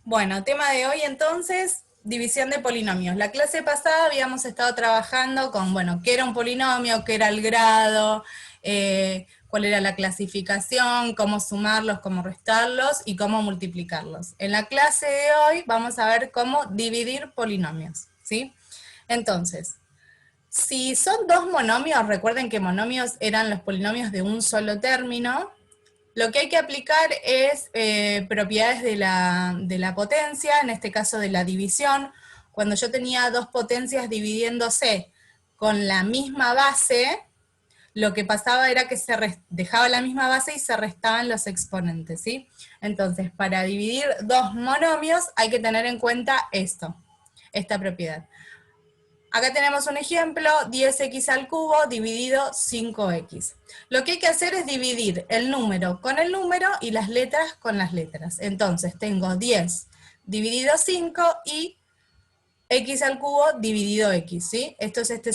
Bueno, tema de hoy entonces, división de polinomios. La clase pasada habíamos estado trabajando con, bueno, qué era un polinomio, qué era el grado, cuál era la clasificación, cómo sumarlos, cómo restarlos y cómo multiplicarlos. En la clase de hoy vamos a ver cómo dividir polinomios, ¿sí? Entonces, si son dos monomios, recuerden que monomios eran los polinomios de un solo término. Lo que hay que aplicar es propiedades de la potencia, en este caso de la división. Cuando yo tenía dos potencias dividiéndose con la misma base, lo que pasaba era que se dejaba la misma base y se restaban los exponentes, ¿sí? Entonces, para dividir dos monomios hay que tener en cuenta esta propiedad. Acá tenemos un ejemplo, 10x al cubo dividido 5x. Lo que hay que hacer es dividir el número con el número y las letras con las letras. Entonces tengo 10 dividido 5 y x al cubo dividido x, ¿sí? Esto es esta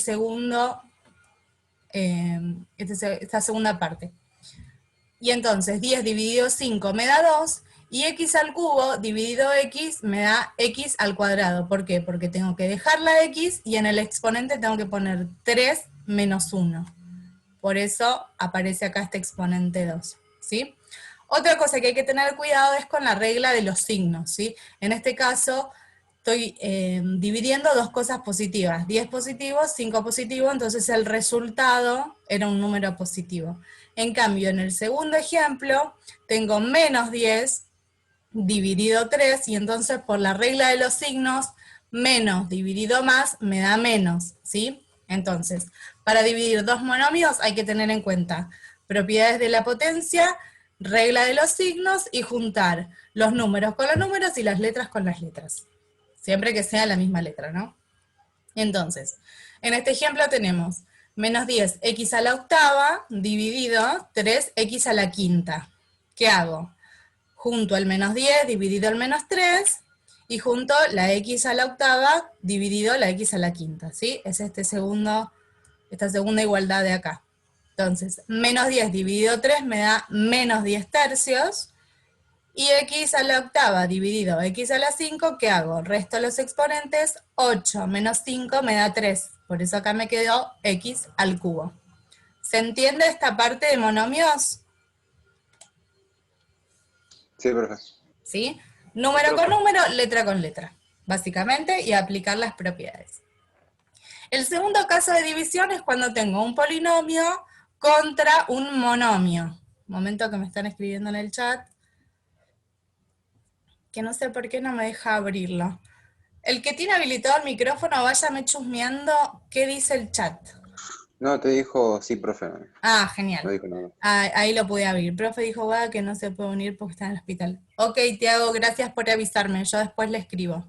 segunda parte. Y entonces 10 dividido 5 me da 2, y x al cubo dividido x me da x al cuadrado. ¿Por qué? Porque tengo que dejar la x y en el exponente tengo que poner 3 menos 1. Por eso aparece acá este exponente 2, ¿sí? Otra cosa que hay que tener cuidado es con la regla de los signos, ¿sí? En este caso estoy dividiendo dos cosas positivas, 10 positivo, 5 positivo, entonces el resultado era un número positivo. En cambio, en el segundo ejemplo, tengo menos 10 dividido 3, y entonces por la regla de los signos, menos dividido más me da menos, ¿sí? Entonces, para dividir dos monomios hay que tener en cuenta propiedades de la potencia, regla de los signos y juntar los números con los números y las letras con las letras. Siempre que sea la misma letra, ¿no? Entonces, en este ejemplo tenemos menos 10x a la octava dividido 3x a la quinta. ¿Qué hago? Junto el menos 10 dividido el menos 3 y junto la x a la octava dividido la x a la quinta, ¿sí? Es esta segunda igualdad de acá. Entonces, menos 10 dividido 3 me da menos 10 tercios, y x a la octava dividido x a la 5, ¿qué hago? Resto los exponentes, 8 menos 5 me da 3, por eso acá me quedó x al cubo. ¿Se entiende esta parte de monomios? Sí, profe. ¿Sí? Número con número, letra con letra, básicamente, y aplicar las propiedades. El segundo caso de división es cuando tengo un polinomio contra un monomio. Momento que me están escribiendo en el chat, que no sé por qué no me deja abrirlo. El que tiene habilitado el micrófono, váyame chusmeando qué dice el chat. No, te dijo sí, profe. Ah, genial. No dijo nada. Ahí lo pude abrir. Profe dijo que no se puede unir porque está en el hospital. Ok, Tiago, gracias por avisarme. Yo después le escribo.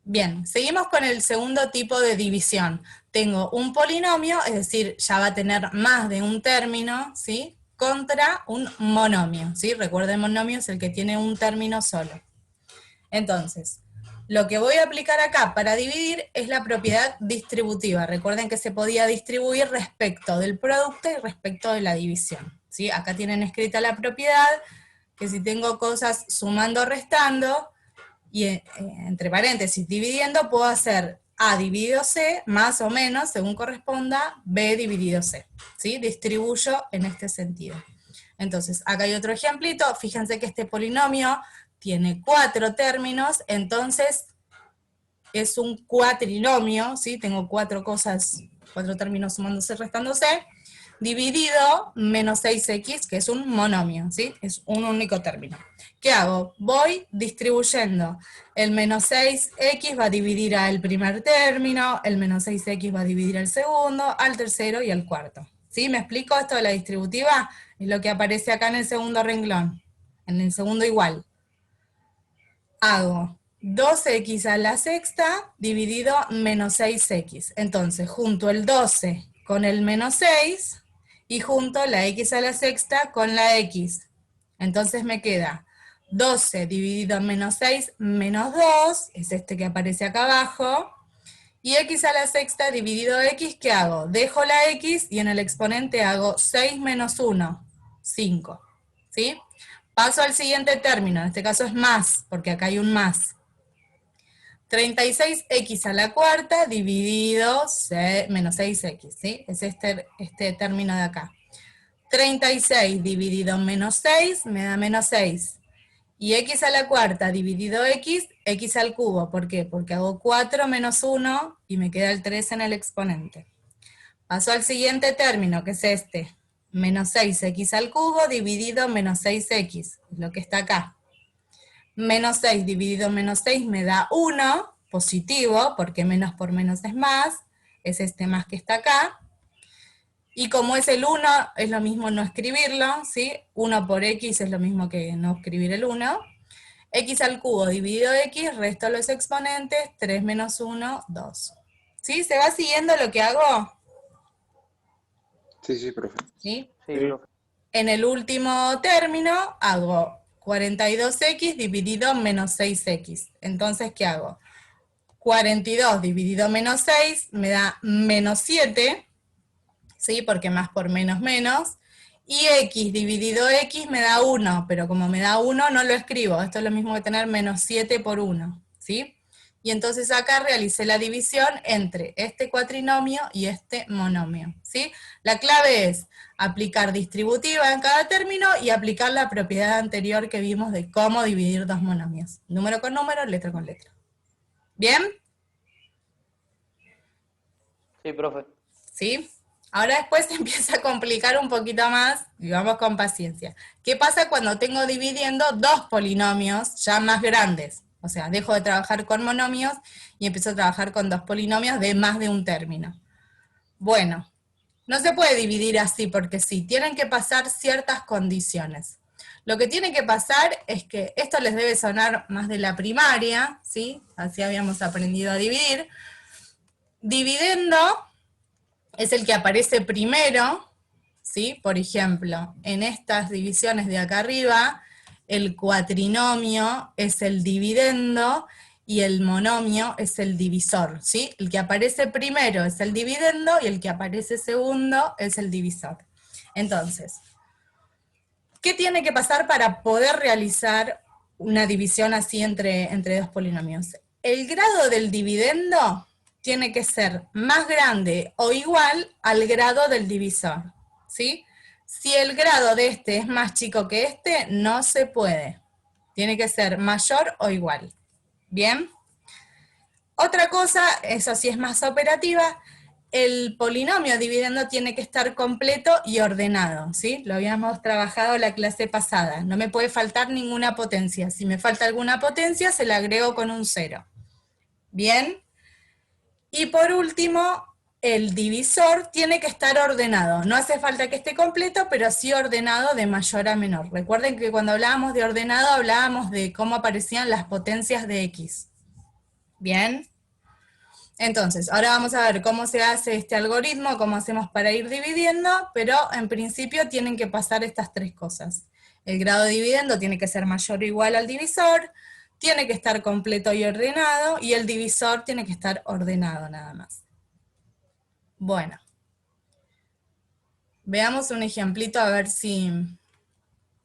Bien, seguimos con el segundo tipo de división. Tengo un polinomio, es decir, ya va a tener más de un término, ¿sí? Contra un monomio, ¿sí? Recuerden, monomio es el que tiene un término solo. Entonces, lo que voy a aplicar acá para dividir es la propiedad distributiva. Recuerden que se podía distribuir respecto del producto y respecto de la división, ¿sí? Acá tienen escrita la propiedad, que si tengo cosas sumando o restando, y entre paréntesis dividiendo, puedo hacer A dividido C, más o menos, según corresponda, B dividido C, ¿sí? Distribuyo en este sentido. Entonces, acá hay otro ejemplito. Fíjense que este polinomio tiene 4 términos, entonces es un cuatrinomio, ¿sí? Tengo 4 términos sumándose, restándose, dividido menos 6x, que es un monomio, ¿sí? Es un único término. ¿Qué hago? Voy distribuyendo. El menos 6x va a dividir al primer término, el menos 6x va a dividir al segundo, al tercero y al cuarto. ¿Sí? ¿Me explico esto de la distributiva? Es lo que aparece acá en el segundo renglón, en el segundo igual. Hago 12x a la sexta dividido menos 6x. Entonces, junto el 12 con el menos 6 y junto la x a la sexta con la x. Entonces me queda 12 dividido menos 6 menos 2, es este que aparece acá abajo, y x a la sexta dividido x, ¿qué hago? Dejo la x y en el exponente hago 6 menos 1, 5. ¿Sí? Paso al siguiente término, en este caso es más, porque acá hay un más. 36x a la cuarta dividido menos 6x, ¿sí? Es este término de acá. 36 dividido menos 6 me da menos 6. Y x a la cuarta dividido x al cubo. ¿Por qué? Porque hago 4 menos 1 y me queda el 3 en el exponente. Paso al siguiente término, que es este. Menos 6x al cubo dividido menos 6x, lo que está acá. Menos 6 dividido menos 6 me da 1, positivo, porque menos por menos es más. Es este más que está acá. Y como es el 1, es lo mismo no escribirlo, ¿sí? 1 por x es lo mismo que no escribir el 1. X al cubo dividido x, resto los exponentes, 3 menos 1, 2. ¿Sí? ¿Se va siguiendo lo que hago? Sí, profe. ¿Sí? Sí, profe. En el último término hago 42x dividido menos 6x. Entonces, ¿qué hago? 42 dividido menos 6 me da menos 7, ¿sí? Porque más por menos menos. Y x dividido x me da 1, pero como me da 1 no lo escribo. Esto es lo mismo que tener menos 7 por 1, ¿sí? Y entonces acá realicé la división entre este cuatrinomio y este monomio, ¿sí? La clave es aplicar distributiva en cada término y aplicar la propiedad anterior que vimos de cómo dividir dos monomios. Número con número, letra con letra. ¿Bien? Sí, profe. ¿Sí? Ahora después se empieza a complicar un poquito más, y vamos con paciencia. ¿Qué pasa cuando tengo dividiendo dos polinomios ya más grandes? O sea, dejo de trabajar con monomios y empiezo a trabajar con dos polinomios de más de un término. Bueno, no se puede dividir así porque sí, tienen que pasar ciertas condiciones. Lo que tiene que pasar es que esto les debe sonar más de la primaria, ¿sí? Así habíamos aprendido a dividir. Dividendo es el que aparece primero, ¿sí? Por ejemplo, en estas divisiones de acá arriba, el cuatrinomio es el dividendo y el monomio es el divisor, ¿sí? El que aparece primero es el dividendo y el que aparece segundo es el divisor. Entonces, ¿qué tiene que pasar para poder realizar una división así entre dos polinomios? El grado del dividendo tiene que ser más grande o igual al grado del divisor, ¿sí? Si el grado de este es más chico que este, no se puede. Tiene que ser mayor o igual. ¿Bien? Otra cosa, eso sí es más operativa, el polinomio dividendo tiene que estar completo y ordenado, ¿sí? Lo habíamos trabajado la clase pasada. No me puede faltar ninguna potencia. Si me falta alguna potencia, se la agrego con un 0. ¿Bien? Y por último, el divisor tiene que estar ordenado. No hace falta que esté completo, pero sí ordenado de mayor a menor. Recuerden que cuando hablábamos de ordenado, hablábamos de cómo aparecían las potencias de x. ¿Bien? Entonces, ahora vamos a ver cómo se hace este algoritmo, cómo hacemos para ir dividiendo, pero en principio tienen que pasar estas tres cosas. El grado de dividendo tiene que ser mayor o igual al divisor, tiene que estar completo y ordenado, y el divisor tiene que estar ordenado nada más. Bueno, veamos un ejemplito a ver si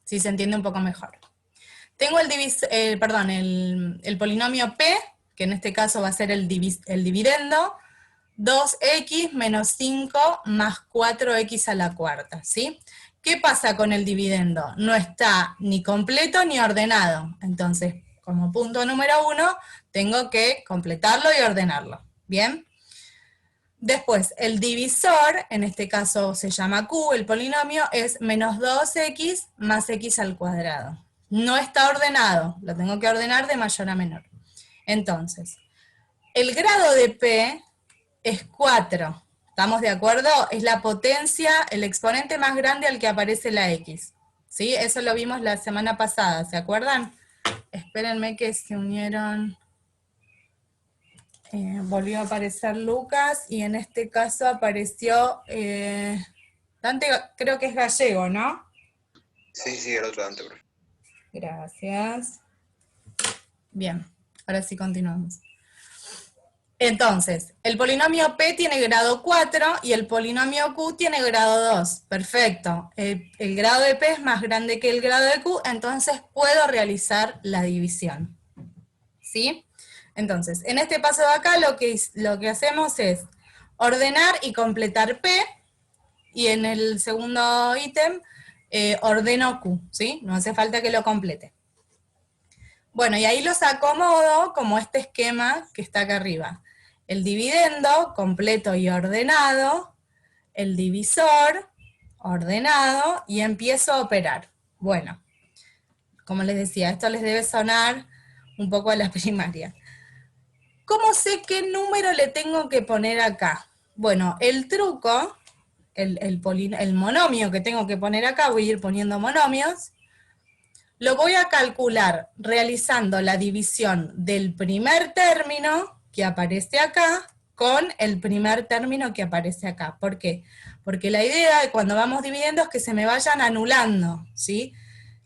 se entiende un poco mejor. Tengo el polinomio P, que en este caso va a ser el dividendo, 2x menos 5 más 4x a la cuarta, ¿sí? ¿Qué pasa con el dividendo? No está ni completo ni ordenado. Entonces, como punto número 1, tengo que completarlo y ordenarlo. ¿Bien? Después, el divisor, en este caso se llama Q, el polinomio, es menos 2x más x al cuadrado. No está ordenado, lo tengo que ordenar de mayor a menor. Entonces, el grado de P es 4. ¿Estamos de acuerdo? Es la potencia, el exponente más grande al que aparece la x. ¿Sí? Eso lo vimos la semana pasada, ¿se acuerdan? Espérenme que se unieron. Volvió a aparecer Lucas y en este caso apareció Dante, creo que es gallego, ¿no? Sí, el otro Dante, profe. Gracias. Bien, ahora sí continuamos. Entonces, el polinomio P tiene grado 4 y el polinomio Q tiene grado 2. Perfecto. El grado de P es más grande que el grado de Q, entonces puedo realizar la división. ¿Sí? Entonces, en este paso de acá lo que hacemos es ordenar y completar P, y en el segundo ítem ordeno Q, ¿sí? No hace falta que lo complete. Bueno, y ahí los acomodo como este esquema que está acá arriba. El dividendo, completo y ordenado, el divisor, ordenado, y empiezo a operar. Bueno, como les decía, esto les debe sonar un poco a la primaria. ¿Cómo sé qué número le tengo que poner acá? Bueno, el truco, el monomio que tengo que poner acá, voy a ir poniendo monomios, lo voy a calcular realizando la división del primer término que aparece acá con el primer término que aparece acá. ¿Por qué? Porque la idea de cuando vamos dividiendo es que se me vayan anulando, ¿sí?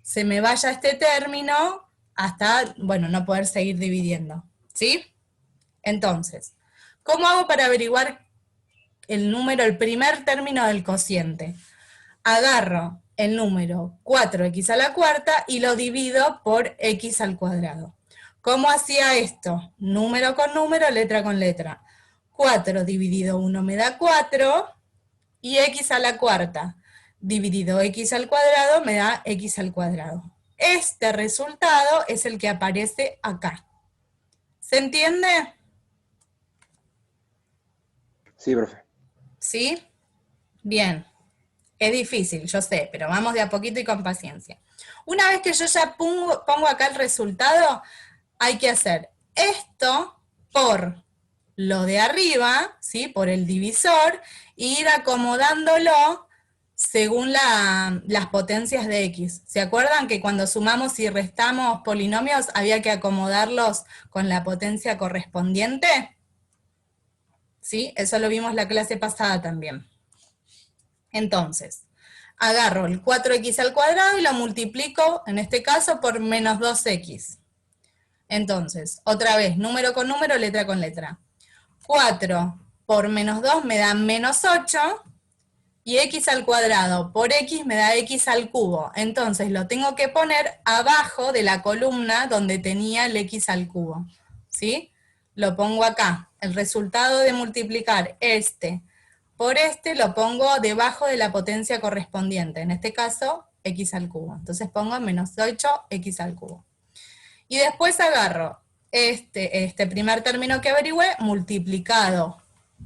Se me vaya este término hasta, bueno, no poder seguir dividiendo, ¿sí? Entonces, ¿cómo hago para averiguar el número, el primer término del cociente? Agarro el número 4x a la cuarta y lo divido por x al cuadrado. ¿Cómo hacía esto? Número con número, letra con letra. 4 dividido 1 me da 4, y x a la cuarta dividido x al cuadrado me da x al cuadrado. Este resultado es el que aparece acá. ¿Se entiende? Sí, profe. ¿Sí? Bien. Es difícil, yo sé, pero vamos de a poquito y con paciencia. Una vez que yo ya pongo acá el resultado, hay que hacer esto por lo de arriba, ¿sí? Por el divisor, e ir acomodándolo según las potencias de x. ¿Se acuerdan que cuando sumamos y restamos polinomios había que acomodarlos con la potencia correspondiente? ¿Sí? Eso lo vimos la clase pasada también. Entonces, agarro el 4x al cuadrado y lo multiplico, en este caso, por menos 2x. Entonces, otra vez, número con número, letra con letra. 4 por menos 2 me da menos 8, y x al cuadrado por x me da x al cubo. Entonces lo tengo que poner abajo de la columna donde tenía el x al cubo. ¿Sí? Lo pongo acá. El resultado de multiplicar este por este lo pongo debajo de la potencia correspondiente, en este caso, x al cubo. Entonces pongo menos 8x al cubo. Y después agarro este primer término que averigüé, multiplicado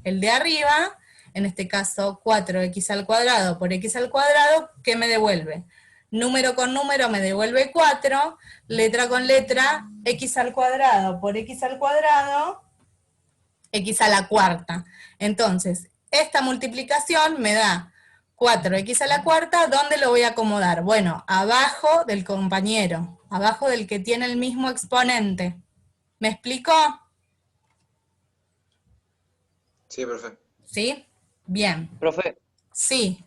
el de arriba, en este caso 4x al cuadrado por x al cuadrado, ¿qué me devuelve? Número con número me devuelve 4, letra con letra, x al cuadrado por x al cuadrado, x a la cuarta. Entonces, esta multiplicación me da 4x a la cuarta, ¿dónde lo voy a acomodar? Bueno, abajo del compañero, abajo del que tiene el mismo exponente. ¿Me explicó? Sí, profe. ¿Sí? Bien. Profe, Sí,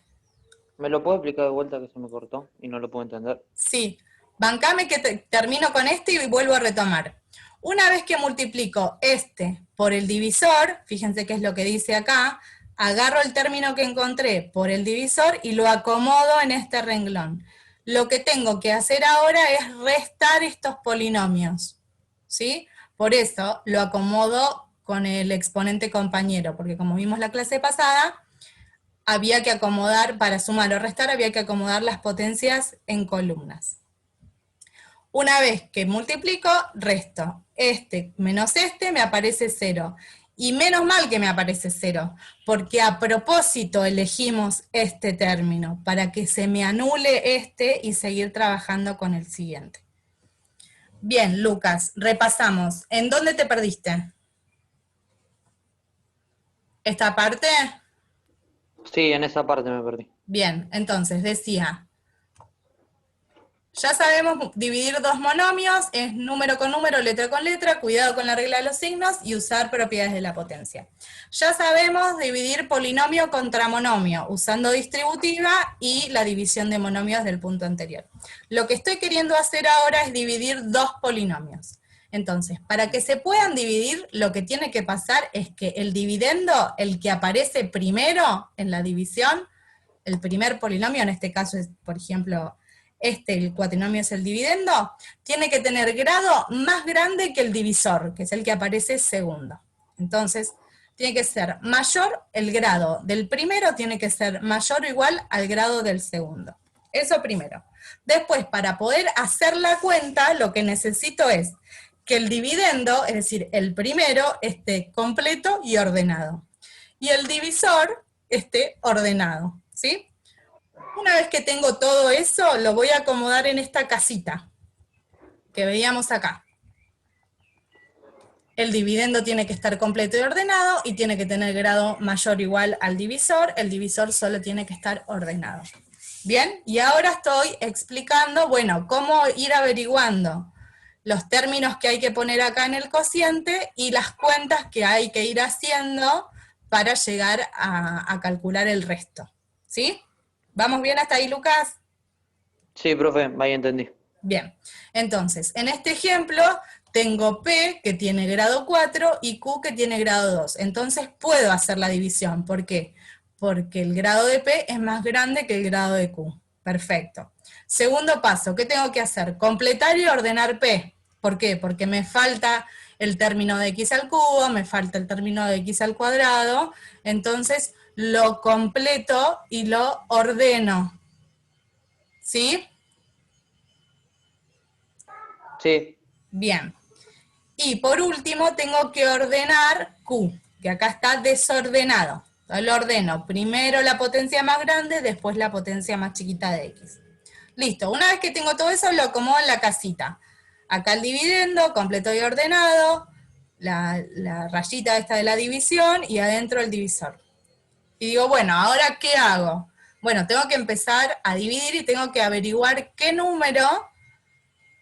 ¿me lo puedo explicar de vuelta que se me cortó y no lo puedo entender? sí. Bancame que termino con este y vuelvo a retomar. Una vez que multiplico este por el divisor, fíjense qué es lo que dice acá, agarro el término que encontré por el divisor y lo acomodo en este renglón. Lo que tengo que hacer ahora es restar estos polinomios, ¿sí? Por eso lo acomodo con el exponente compañero, porque como vimos la clase pasada, había que acomodar, para sumar o restar, había que acomodar las potencias en columnas. Una vez que multiplico, resto. Este menos este me aparece 0. Y menos mal que me aparece 0, porque a propósito elegimos este término, para que se me anule este y seguir trabajando con el siguiente. Bien, Lucas, repasamos. ¿En dónde te perdiste? ¿Esta parte? Sí, en esa parte me perdí. Bien, entonces decía, ya sabemos dividir dos monomios, es número con número, letra con letra, cuidado con la regla de los signos y usar propiedades de la potencia. Ya sabemos dividir polinomio contra monomio, usando distributiva y la división de monomios del punto anterior. Lo que estoy queriendo hacer ahora es dividir dos polinomios. Entonces, para que se puedan dividir, lo que tiene que pasar es que el dividendo, el que aparece primero en la división, el primer polinomio, en este caso es, por ejemplo, el cuatrinomio es el dividendo, tiene que tener grado más grande que el divisor, que es el que aparece segundo. Entonces, tiene que ser mayor, el grado del primero tiene que ser mayor o igual al grado del segundo. Eso primero. Después, para poder hacer la cuenta, lo que necesito es que el dividendo, es decir, el primero, esté completo y ordenado. Y el divisor esté ordenado, ¿sí? Una vez que tengo todo eso, lo voy a acomodar en esta casita que veíamos acá. El dividendo tiene que estar completo y ordenado, y tiene que tener grado mayor o igual al divisor. El divisor solo tiene que estar ordenado. Bien, y ahora estoy explicando, bueno, cómo ir averiguando los términos que hay que poner acá en el cociente y las cuentas que hay que ir haciendo para llegar a calcular el resto. ¿Sí? ¿Vamos bien hasta ahí, Lucas? Sí, profe, ahí entendí. Bien, entonces, en este ejemplo tengo P que tiene grado 4 y Q que tiene grado 2. Entonces puedo hacer la división. ¿Por qué? Porque el grado de P es más grande que el grado de Q. Perfecto. Segundo paso, ¿qué tengo que hacer? Completar y ordenar P. ¿Por qué? Porque me falta el término de x al cubo, me falta el término de x al cuadrado, entonces lo completo y lo ordeno. ¿Sí? Sí, Bien. Y por último tengo que ordenar Q, que acá está desordenado. Entonces lo ordeno, primero la potencia más grande, después la potencia más chiquita de X. Listo, una vez que tengo todo eso lo acomodo en la casita. Acá el dividendo, completo y ordenado, la rayita esta de la división y adentro el divisor. Y digo, bueno, ¿ahora qué hago? Bueno, tengo que empezar a dividir y tengo que averiguar qué número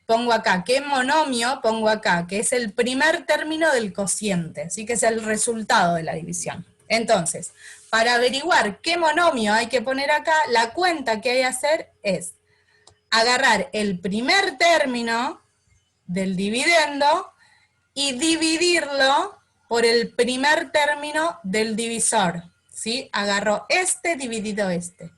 pongo acá, qué monomio pongo acá, que es el primer término del cociente, ¿sí? Que es el resultado de la división. Entonces, para averiguar qué monomio hay que poner acá, la cuenta que hay que hacer es agarrar el primer término del dividendo y dividirlo por el primer término del divisor, ¿sí? Agarro este dividido este.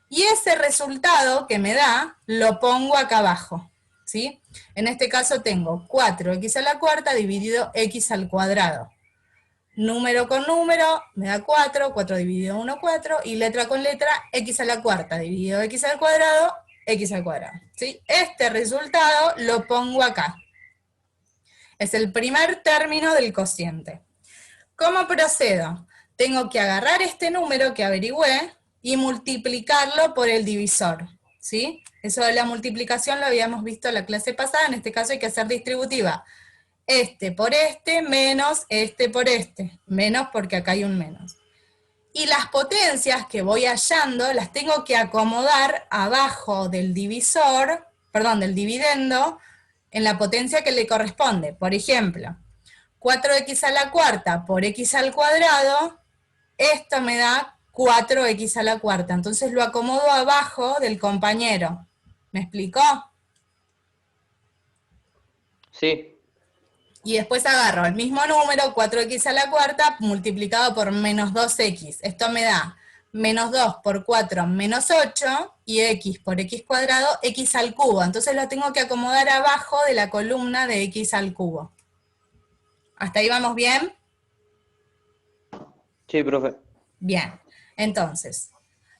Y ese resultado que me da, lo pongo acá abajo, ¿sí? En este caso tengo 4x a la cuarta dividido x al cuadrado. Número con número me da 4, 4 dividido 1, 4, y letra con letra, x a la cuarta dividido x al cuadrado, x al cuadrado, ¿sí? Este resultado lo pongo acá. Es el primer término del cociente. ¿Cómo procedo? Tengo que agarrar este número que averigüé y multiplicarlo por el divisor, ¿sí? Eso de la multiplicación lo habíamos visto en la clase pasada, en este caso hay que hacer distributiva. Este por este menos este por este, menos porque acá hay un menos. Y las potencias que voy hallando las tengo que acomodar abajo del divisor, perdón, del dividendo, en la potencia que le corresponde. Por ejemplo, 4x a la cuarta por x al cuadrado, esto me da 4x a la cuarta. Entonces lo acomodo abajo del compañero. ¿Me explicó? sí, Y después agarro el mismo número, 4x a la cuarta, multiplicado por menos 2x. Esto me da menos 2 por 4, menos 8, y x por x cuadrado, x al cubo. Entonces lo tengo que acomodar abajo de la columna de x al cubo. ¿Hasta ahí vamos bien? sí, profe. Bien, entonces,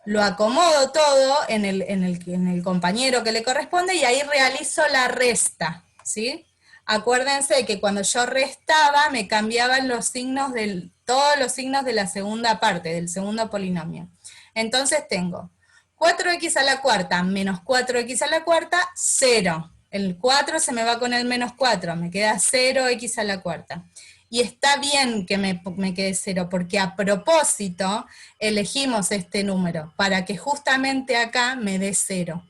lo acomodo todo en el compañero que le corresponde y ahí realizo la resta, ¿sí? Acuérdense que cuando yo restaba me cambiaban los signos todos los signos de la segunda parte, del segundo polinomio. Entonces tengo 4x a la cuarta menos 4x a la cuarta, 0. El 4 se me va con el menos 4, me queda 0x a la cuarta. Y está bien que me quede 0, porque a propósito elegimos este número, para que justamente acá me dé 0.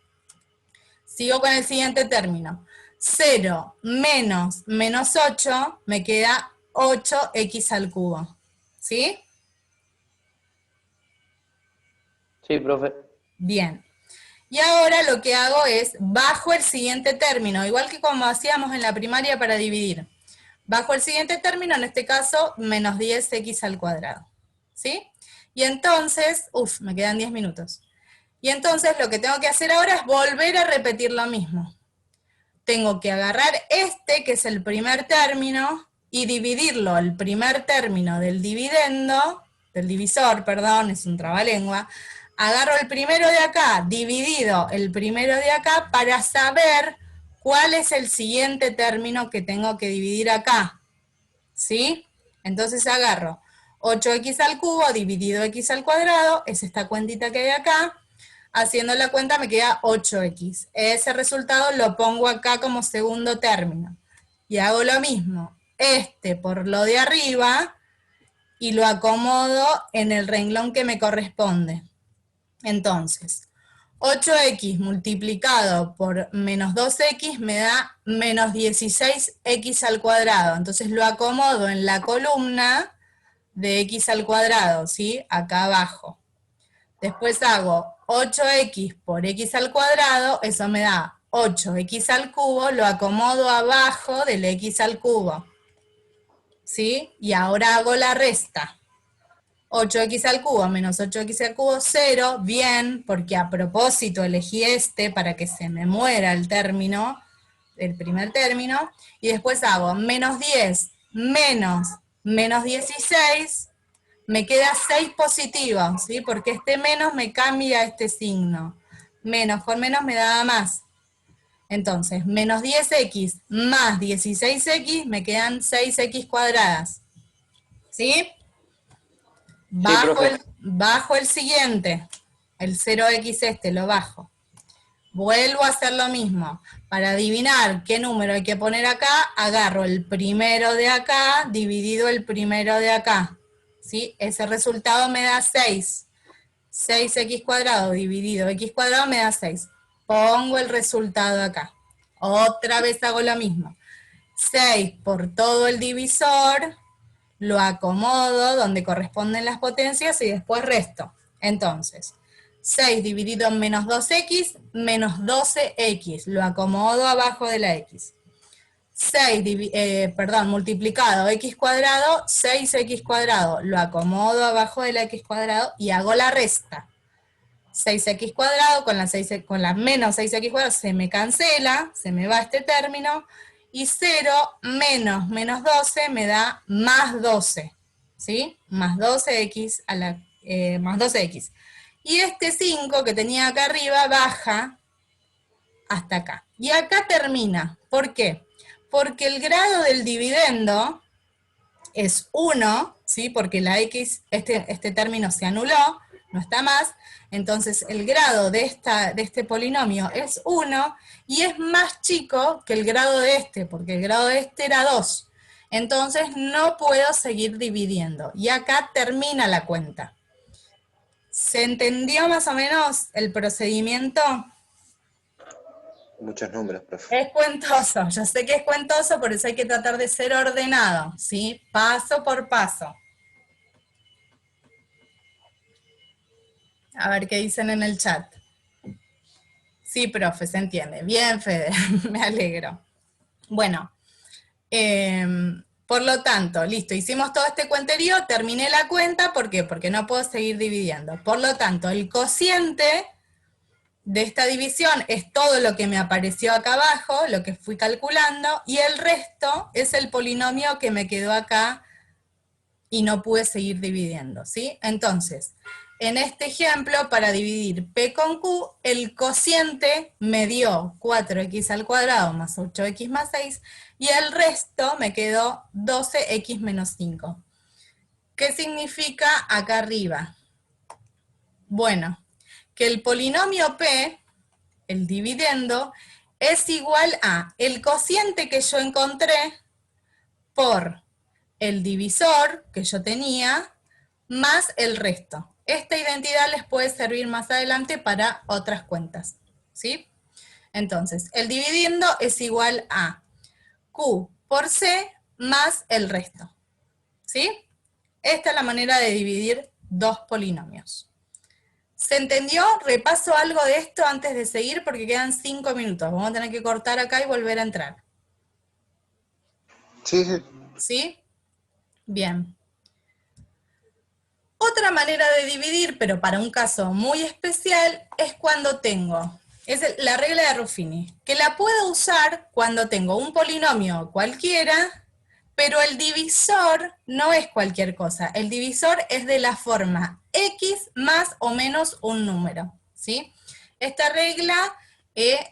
Sigo con el siguiente término. 0 menos menos 8, me queda 8x al cubo. ¿Sí? Sí, profe. Bien. Y ahora lo que hago es, bajo el siguiente término, igual que como hacíamos en la primaria para dividir. Bajo el siguiente término, en este caso, menos 10x al cuadrado. ¿Sí? Y entonces, me quedan 10 minutos. Y entonces lo que tengo que hacer ahora es volver a repetir lo mismo. Tengo que agarrar este, que es el primer término, y dividirlo, el primer término del dividendo, del divisor, perdón, es un trabalengua. Agarro el primero de acá, dividido el primero de acá, para saber cuál es el siguiente término que tengo que dividir acá. ¿Sí? Entonces agarro 8x al cubo dividido x al cuadrado, es esta cuentita que hay acá. Haciendo la cuenta me queda 8x. Ese resultado lo pongo acá como segundo término. Y hago lo mismo, este por lo de arriba, y lo acomodo en el renglón que me corresponde. Entonces, 8x multiplicado por menos 2x me da menos 16x al cuadrado. Entonces lo acomodo en la columna de x al cuadrado, ¿sí? Acá abajo. Después hago 8x por x al cuadrado, eso me da 8x al cubo, lo acomodo abajo del x al cubo. ¿Sí? Y ahora hago la resta. 8x al cubo menos 8x al cubo, 0, bien, porque a propósito elegí este para que se me muera el término, el primer término, y después hago menos 10 menos 16, me queda 6 positivo, ¿sí? Porque este menos me cambia este signo. Menos con menos me da más. Entonces, menos 10x más 16x me quedan 6x cuadradas. ¿Sí? Sí, profe. Bajo el siguiente, el 0x este, lo bajo. Vuelvo a hacer lo mismo. Para adivinar qué número hay que poner acá, agarro el primero de acá dividido el primero de acá. ¿Sí? Ese resultado me da 6. 6x cuadrado dividido x cuadrado me da 6. Pongo el resultado acá. Otra vez hago lo mismo. 6 por todo el divisor, lo acomodo donde corresponden las potencias y después resto. Entonces, 6 dividido en menos 2x, menos 12x. Lo acomodo abajo de la x. 6, multiplicado x cuadrado, 6x cuadrado. Lo acomodo abajo de la x cuadrado y hago la resta. 6x cuadrado con la menos 6x cuadrado se me cancela, se me va este término, y 0 menos menos 12 me da más 12, ¿sí? Más 12x más 12x. Y este 5 que tenía acá arriba baja hasta acá. Y acá termina. ¿Por qué? Porque el grado del dividendo es 1, ¿sí? Porque la x, este término se anuló, no está más. Entonces el grado de este polinomio es 1 y es más chico que el grado de este, porque el grado de este era 2. Entonces no puedo seguir dividiendo. Y acá termina la cuenta. ¿Se entendió más o menos el procedimiento? Muchos números, profe. Es cuentoso, yo sé que es cuentoso, por eso hay que tratar de ser ordenado, ¿sí? Paso por paso. A ver qué dicen en el chat. Sí, profe, se entiende. Bien, Fede, me alegro. Bueno, por lo tanto, listo, hicimos todo este cuenterío, terminé la cuenta, ¿por qué? Porque no puedo seguir dividiendo. Por lo tanto, el cociente de esta división es todo lo que me apareció acá abajo, lo que fui calculando, y el resto es el polinomio que me quedó acá y no pude seguir dividiendo, ¿sí? Entonces, en este ejemplo, para dividir P con Q, el cociente me dio 4x al cuadrado más 8x más 6, y el resto me quedó 12x menos 5. ¿Qué significa acá arriba? Bueno, que el polinomio P, el dividendo, es igual a el cociente que yo encontré por el divisor que yo tenía, más el resto. Esta identidad les puede servir más adelante para otras cuentas, ¿sí? Entonces, el dividendo es igual a Q por C más el resto, ¿sí? Esta es la manera de dividir dos polinomios. ¿Se entendió? Repaso algo de esto antes de seguir porque quedan 5 minutos. Vamos a tener que cortar acá y volver a entrar. Sí, sí. ¿Sí? Bien. Otra manera de dividir, pero para un caso muy especial, es cuando tengo, la regla de Ruffini, que la puedo usar cuando tengo un polinomio cualquiera, pero el divisor no es cualquier cosa. El divisor es de la forma x más o menos un número, ¿sí? Esta regla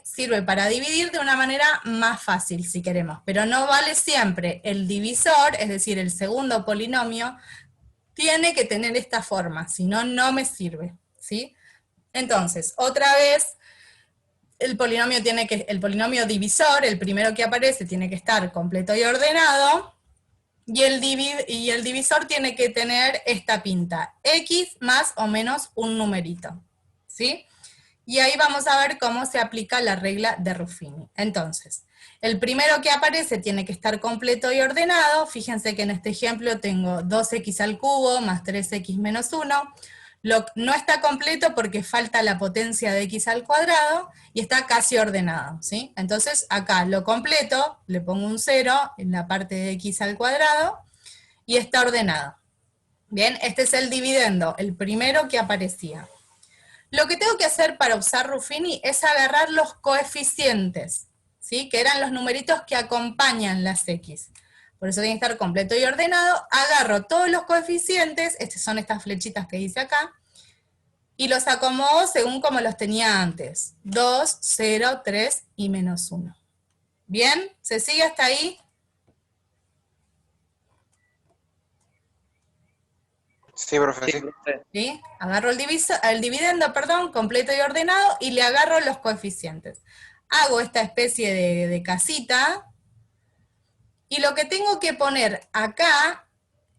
sirve para dividir de una manera más fácil, si queremos, pero no vale siempre. El divisor, es decir, el segundo polinomio, tiene que tener esta forma, si no, no me sirve, ¿sí? Entonces, otra vez, el polinomio divisor, el primero que aparece, tiene que estar completo y ordenado, y el divisor tiene que tener esta pinta, x más o menos un numerito, ¿sí? Y ahí vamos a ver cómo se aplica la regla de Ruffini. Entonces, el primero que aparece tiene que estar completo y ordenado. Fíjense que en este ejemplo tengo 2x al cubo más 3x menos 1. No está completo porque falta la potencia de x al cuadrado y está casi ordenado, ¿sí? Entonces acá lo completo, le pongo un 0 en la parte de x al cuadrado y está ordenado. Bien, este es el dividendo, el primero que aparecía. Lo que tengo que hacer para usar Ruffini es agarrar los coeficientes, ¿sí? Que eran los numeritos que acompañan las x. Por eso tiene que estar completo y ordenado. Agarro todos los coeficientes, son estas flechitas que hice acá, y los acomodo según como los tenía antes. 2, 0, 3 y menos 1. ¿Bien? ¿Se sigue hasta ahí? Sí, profe, Sí, sí. profe. ¿Sí? Agarro el dividendo, completo y ordenado, y le agarro los coeficientes. Hago esta especie de casita, y lo que tengo que poner acá,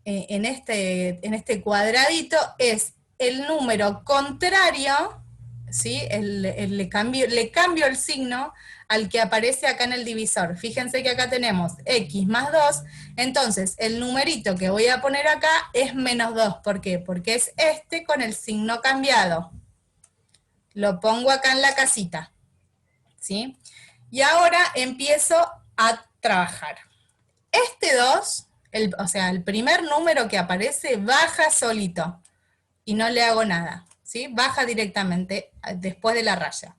en este cuadradito, es el número contrario, ¿sí? Le cambio el signo al que aparece acá en el divisor. Fíjense que acá tenemos x más 2, entonces el numerito que voy a poner acá es menos 2. ¿Por qué? Porque es este con el signo cambiado. Lo pongo acá en la casita, ¿sí? Y ahora empiezo a trabajar. Este 2, o sea, el primer número que aparece, baja solito y no le hago nada, ¿sí? Baja directamente después de la raya.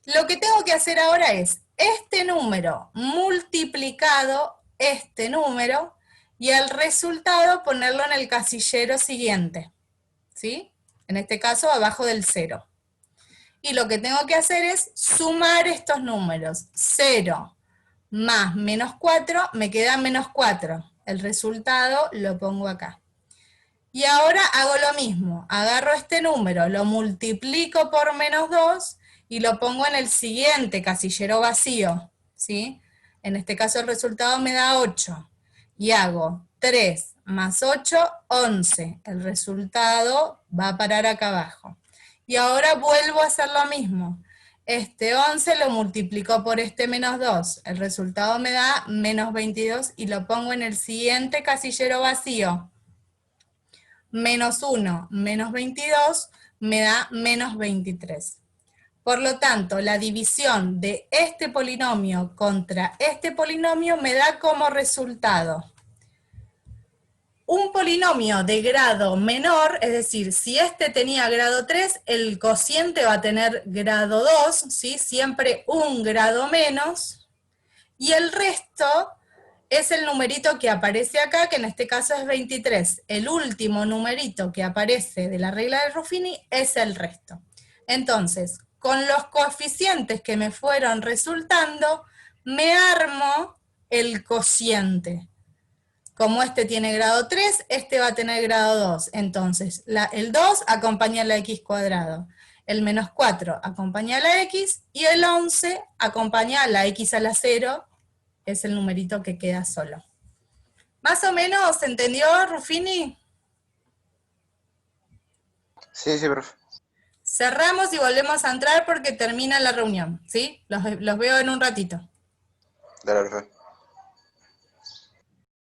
Lo que tengo que hacer ahora es este número multiplicado, este número, y el resultado ponerlo en el casillero siguiente, ¿sí? En este caso, abajo del 0. Y lo que tengo que hacer es sumar estos números. 0 más menos 4, me queda menos 4. El resultado lo pongo acá. Y ahora hago lo mismo. Agarro este número, lo multiplico por menos 2 y lo pongo en el siguiente casillero vacío, ¿sí? En este caso el resultado me da 8. Y hago 3 más 8, 11. El resultado va a parar acá abajo. Y ahora vuelvo a hacer lo mismo. Este 11 lo multiplico por este menos 2. El resultado me da menos 22 y lo pongo en el siguiente casillero vacío. Menos 1 menos 22 me da menos 23. Por lo tanto, la división de este polinomio contra este polinomio me da como resultado un polinomio de grado menor, es decir, si este tenía grado 3, el cociente va a tener grado 2, ¿sí? Siempre un grado menos, y el resto es el numerito que aparece acá, que en este caso es 23. El último numerito que aparece de la regla de Ruffini es el resto. Entonces, con los coeficientes que me fueron resultando, me armo el cociente. Como este tiene grado 3, este va a tener grado 2. Entonces, el 2 acompaña a la x cuadrado, el menos 4 acompaña a la x, y el 11 acompaña a la x a la 0, es el numerito que queda solo. ¿Más o menos se entendió, Ruffini? Sí, sí, profe. Cerramos y volvemos a entrar porque termina la reunión, ¿sí? Los veo en un ratito. Dale, profe.